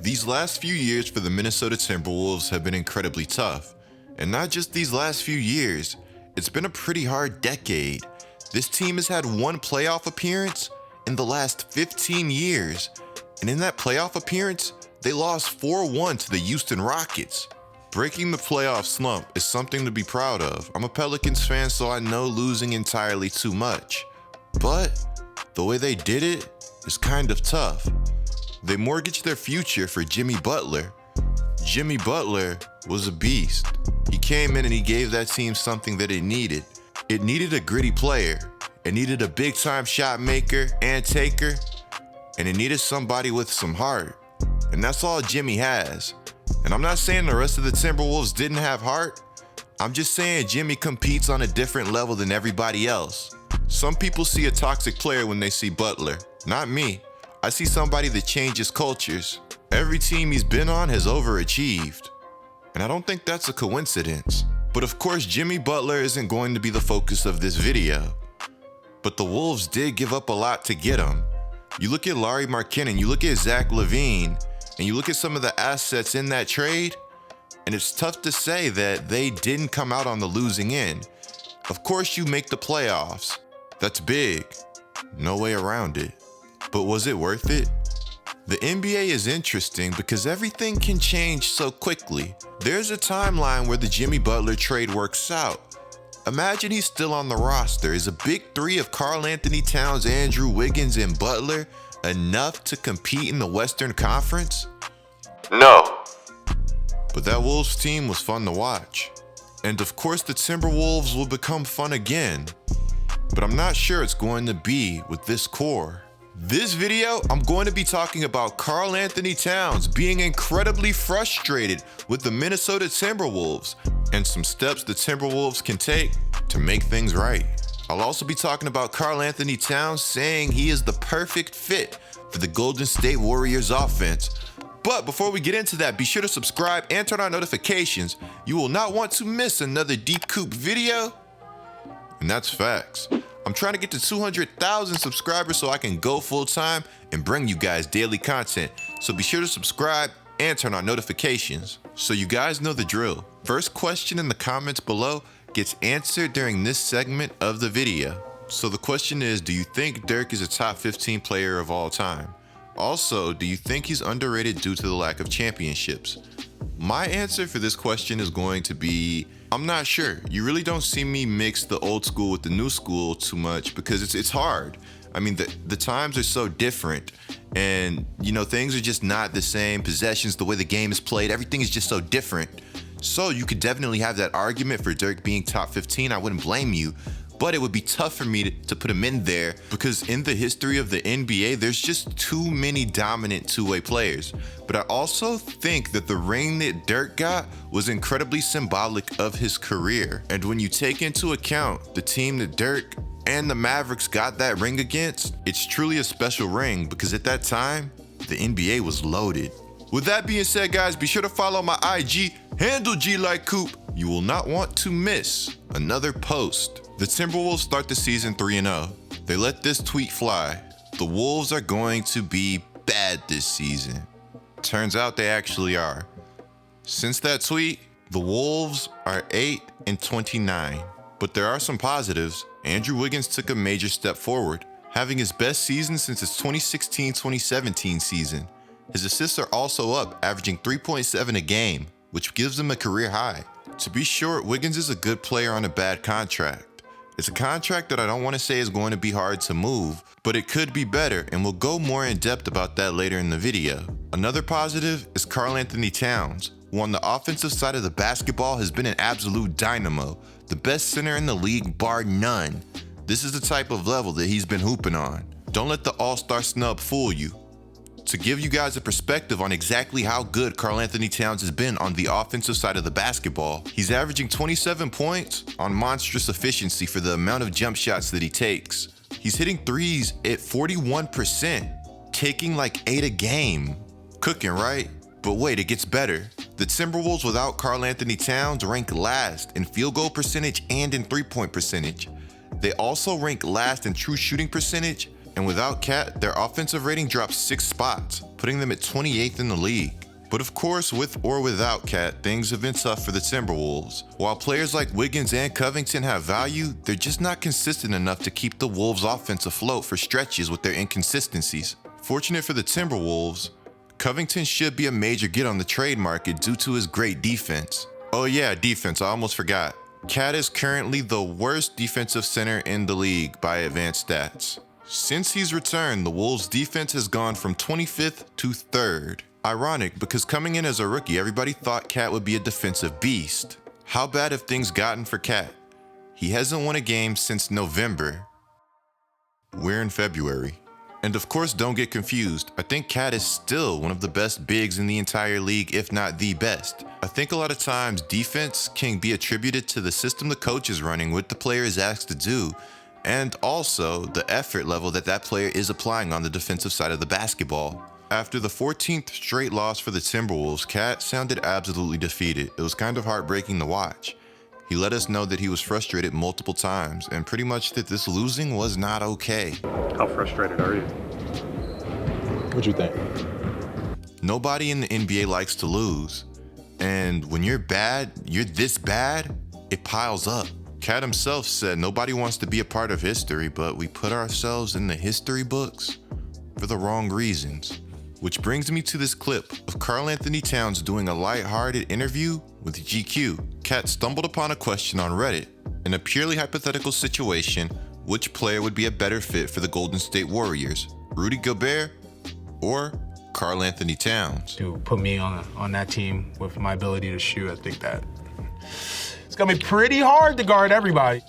These last few years for the Minnesota Timberwolves have been incredibly tough. And not just these last few years, it's been a pretty hard decade. This team has had one playoff appearance in the last 15 years. And in that playoff appearance, they lost 4-1 to the Houston Rockets. Breaking the playoff slump is something to be proud of. I'm a Pelicans fan, so I know losing entirely too much. But the way they did it is kind of tough. They mortgaged their future for Jimmy Butler. Jimmy Butler was a beast. He came in and he gave that team something that it needed. It needed a gritty player. It needed a big-time shot maker and taker. And it needed somebody with some heart. And that's all Jimmy has. And I'm not saying the rest of the Timberwolves didn't have heart. I'm just saying Jimmy competes on a different level than everybody else. Some people see a toxic player when they see Butler. Not me. I see somebody that changes cultures. Every team he's been on has overachieved. And I don't think that's a coincidence. But of course, Jimmy Butler isn't going to be the focus of this video. But the Wolves did give up a lot to get him. You look at Lauri Markkanen, you look at Zach LaVine, and you look at some of the assets in that trade, and it's tough to say that they didn't come out on the losing end. Of course, you make the playoffs. That's big. No way around it. But was it worth it? The NBA is interesting because everything can change so quickly. There's a timeline where the Jimmy Butler trade works out. Imagine he's still on the roster. Is a big three of Karl-Anthony Towns, Andrew Wiggins, and Butler enough to compete in the Western Conference? No. But that Wolves team was fun to watch. And of course the Timberwolves will become fun again. But I'm not sure it's going to be with this core. This video, I'm going to be talking about Karl-Anthony Towns being incredibly frustrated with the Minnesota Timberwolves and some steps the Timberwolves can take to make things right. I'll also be talking about Karl-Anthony Towns saying he is the perfect fit for the Golden State Warriors offense. But before we get into that, be sure to subscribe and turn on notifications. You will not want to miss another Deep Coop video. And that's facts. I'm trying to get to 200,000 subscribers so I can go full time and bring you guys daily content. So be sure to subscribe and turn on notifications. So you guys know the drill. First question in the comments below gets answered during this segment of the video. So the question is, do you think Dirk is a top 15 player of all time? Also, do you think he's underrated due to the lack of championships? My answer for this question is going to be, I'm not sure. You really don't see me mix the old school with the new school too much because it's hard. I mean, the times are so different and, you know, things are just not the same. Possessions, the way the game is played, everything is just so different. So you could definitely have that argument for Dirk being top 15. I wouldn't blame you. But it would be tough for me to put him in there because in the history of the NBA, there's just too many dominant two-way players. But I also think that the ring that Dirk got was incredibly symbolic of his career. And when you take into account the team that Dirk and the Mavericks got that ring against, it's truly a special ring because at that time, the NBA was loaded. With that being said, guys, be sure to follow my IG, handle G like Coop. You will not want to miss another post. The Timberwolves start the season 3-0. They let this tweet fly. The Wolves are going to be bad this season. Turns out they actually are. Since that tweet, the Wolves are 8-29. But there are some positives. Andrew Wiggins took a major step forward, having his best season since his 2016-2017 season. His assists are also up, averaging 3.7 a game, which gives him a career high. To be short, Wiggins is a good player on a bad contract. It's a contract that I don't want to say is going to be hard to move, but it could be better, and we'll go more in depth about that later in the video. Another positive is Karl-Anthony Towns, who on the offensive side of the basketball has been an absolute dynamo, the best center in the league bar none. This is the type of level that he's been hooping on. Don't let the all-star snub fool you. To give you guys a perspective on exactly how good Karl-Anthony Towns has been on the offensive side of the basketball, he's averaging 27 points on monstrous efficiency for the amount of jump shots that he takes. He's hitting threes at 41%, taking like 8 a game. Cooking, right? But wait, it gets better. The Timberwolves without Karl-Anthony Towns rank last in field goal percentage and in three-point percentage. They also rank last in true shooting percentage And without Cat, their offensive rating dropped 6 spots, putting them at 28th in the league. But of course, with or without Cat, things have been tough for the Timberwolves. While players like Wiggins and Covington have value, they're just not consistent enough to keep the Wolves' offense afloat for stretches with their inconsistencies. Fortunate for the Timberwolves, Covington should be a major get on the trade market due to his great defense. Oh yeah, defense, I almost forgot. Cat is currently the worst defensive center in the league by advanced stats. Since he's returned, the Wolves' defense has gone from 25th to 3rd. Ironic, because coming in as a rookie, everybody thought Cat would be a defensive beast. How bad have things gotten for Cat? He hasn't won a game since November. We're in February. And of course, don't get confused. I think Cat is still one of the best bigs in the entire league, if not the best. I think a lot of times defense can be attributed to the system the coach is running, what the player is asked to do, and also the effort level that player is applying on the defensive side of the basketball. After the 14th straight loss for the Timberwolves, Cat sounded absolutely defeated. It was kind of heartbreaking to watch. He let us know that he was frustrated multiple times and pretty much that this losing was not okay. How frustrated are you? What you think? Nobody in the NBA likes to lose. And when you're bad, you're this bad, it piles up. Cat himself said nobody wants to be a part of history, but we put ourselves in the history books for the wrong reasons. Which brings me to this clip of Karl-Anthony Towns doing a lighthearted interview with GQ. Cat stumbled upon a question on Reddit. In a purely hypothetical situation, which player would be a better fit for the Golden State Warriors? Rudy Gobert or Karl-Anthony Towns? To put me on that team with my ability to shoot, I think that it's gonna be pretty hard to guard everybody.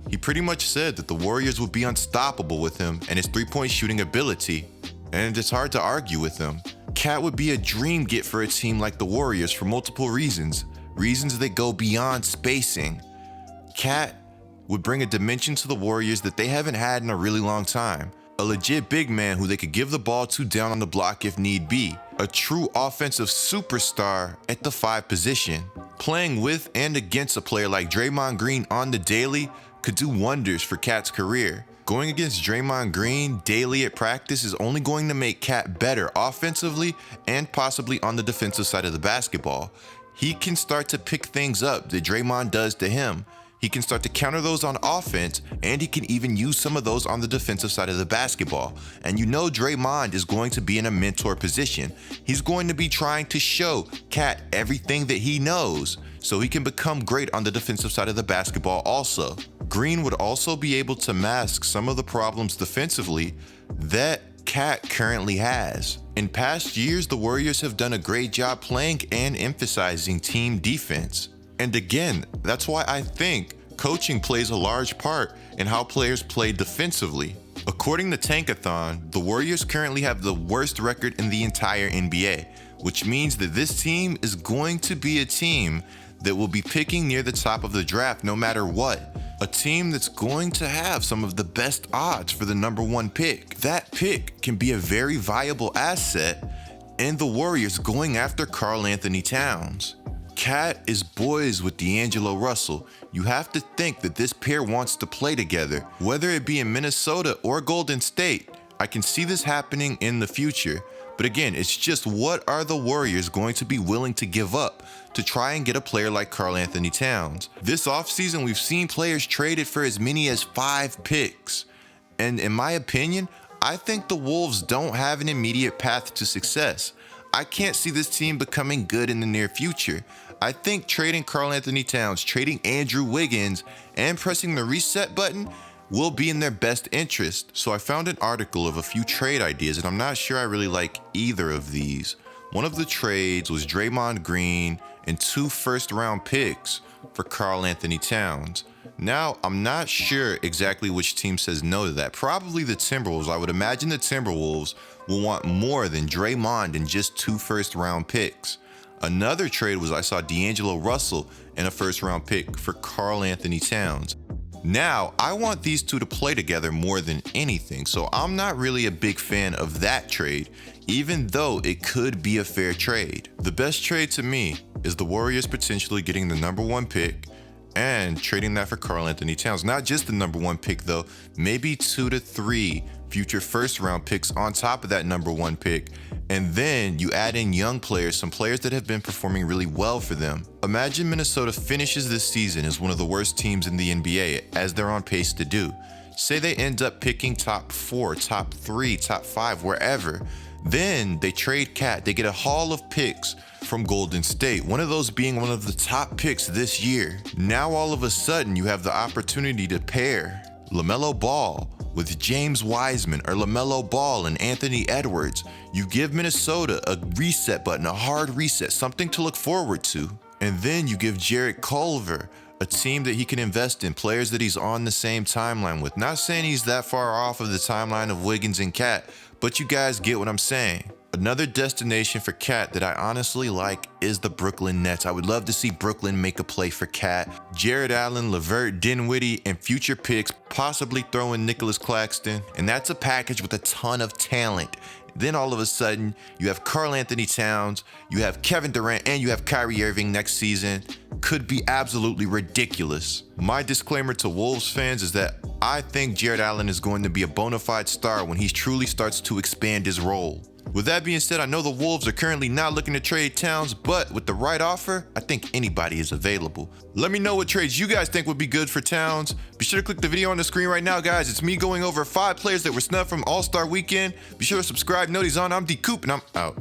He pretty much said that the Warriors would be unstoppable with him and his three-point shooting ability, and it's hard to argue with him. Cat would be a dream get for a team like the Warriors for multiple reasons that go beyond spacing. Cat would bring a dimension to the Warriors that they haven't had in a really long time. A legit big man who they could give the ball to down on the block if need be. A true offensive superstar at the 5 position. Playing with and against a player like Draymond Green on the daily could do wonders for Cat's career. Going against Draymond Green daily at practice is only going to make Cat better offensively and possibly on the defensive side of the basketball. He can start to pick things up that Draymond does to him. He can start to counter those on offense, and he can even use some of those on the defensive side of the basketball. And you know Draymond is going to be in a mentor position. He's going to be trying to show Cat everything that he knows so he can become great on the defensive side of the basketball also. Green would also be able to mask some of the problems defensively that Cat currently has. In past years, the Warriors have done a great job playing and emphasizing team defense. And again, that's why I think coaching plays a large part in how players play defensively. According to Tankathon, the Warriors currently have the worst record in the entire NBA, which means that this team is going to be a team that will be picking near the top of the draft no matter what. A team that's going to have some of the best odds for the #1 pick. That pick can be a very viable asset in the Warriors going after Karl-Anthony Towns. Cat is boys with D'Angelo Russell. You have to think that this pair wants to play together, whether it be in Minnesota or Golden State. I can see this happening in the future. But again, it's just what are the Warriors going to be willing to give up to try and get a player like Karl-Anthony Towns? This offseason, we've seen players traded for as many as 5 picks. And in my opinion, I think the Wolves don't have an immediate path to success. I can't see this team becoming good in the near future. I think trading Karl-Anthony Towns, trading Andrew Wiggins, and pressing the reset button will be in their best interest. So I found an article of a few trade ideas, and I'm not sure I really like either of these. One of the trades was Draymond Green and 2 first-round picks for Karl-Anthony Towns. Now, I'm not sure exactly which team says no to that. Probably the Timberwolves. I would imagine the Timberwolves will want more than Draymond and just 2 first-round picks. Another trade was I saw D'Angelo Russell and a first-round pick for Karl-Anthony Towns. Now, I want these two to play together more than anything, so I'm not really a big fan of that trade, even though it could be a fair trade. The best trade to me is the Warriors potentially getting the #1 pick and trading that for Karl-Anthony Towns. Not just the number 1 pick though, maybe 2 to 3 future first round picks on top of that number 1 pick. And then you add in young players, some players that have been performing really well for them. Imagine Minnesota finishes this season as one of the worst teams in the NBA, as they're on pace to do. Say they end up picking top 4, top 3, top 5, wherever. Then they trade Cat, they get a haul of picks from Golden State, one of those being one of the top picks this year. Now all of a sudden you have the opportunity to pair LaMelo Ball with James Wiseman, or LaMelo Ball and Anthony Edwards. You give Minnesota a reset button, a hard reset, something to look forward to. And then you give Jarrett Culver a team that he can invest in, players that he's on the same timeline with. Not saying he's that far off of the timeline of Wiggins and Cat, but you guys get what I'm saying. Another destination for Cat that I honestly like is the Brooklyn Nets. I would love to see Brooklyn make a play for Cat. Jared Allen, LeVert, Dinwiddie, and future picks, possibly throw in Nicholas Claxton, and that's a package with a ton of talent. Then all of a sudden, you have Karl-Anthony Towns, you have Kevin Durant, and you have Kyrie Irving next season. Could be absolutely ridiculous. My disclaimer to Wolves fans is that I think Jared Allen is going to be a bona fide star when he truly starts to expand his role. With that being said, I know the Wolves are currently not looking to trade Towns, but with the right offer, I think anybody is available. Let me know what trades you guys think would be good for Towns. Be sure to click the video on the screen right now, guys. It's me going over 5 players that were snubbed from All-Star Weekend. Be sure to subscribe, notice on. I'm D Coop, and I'm out.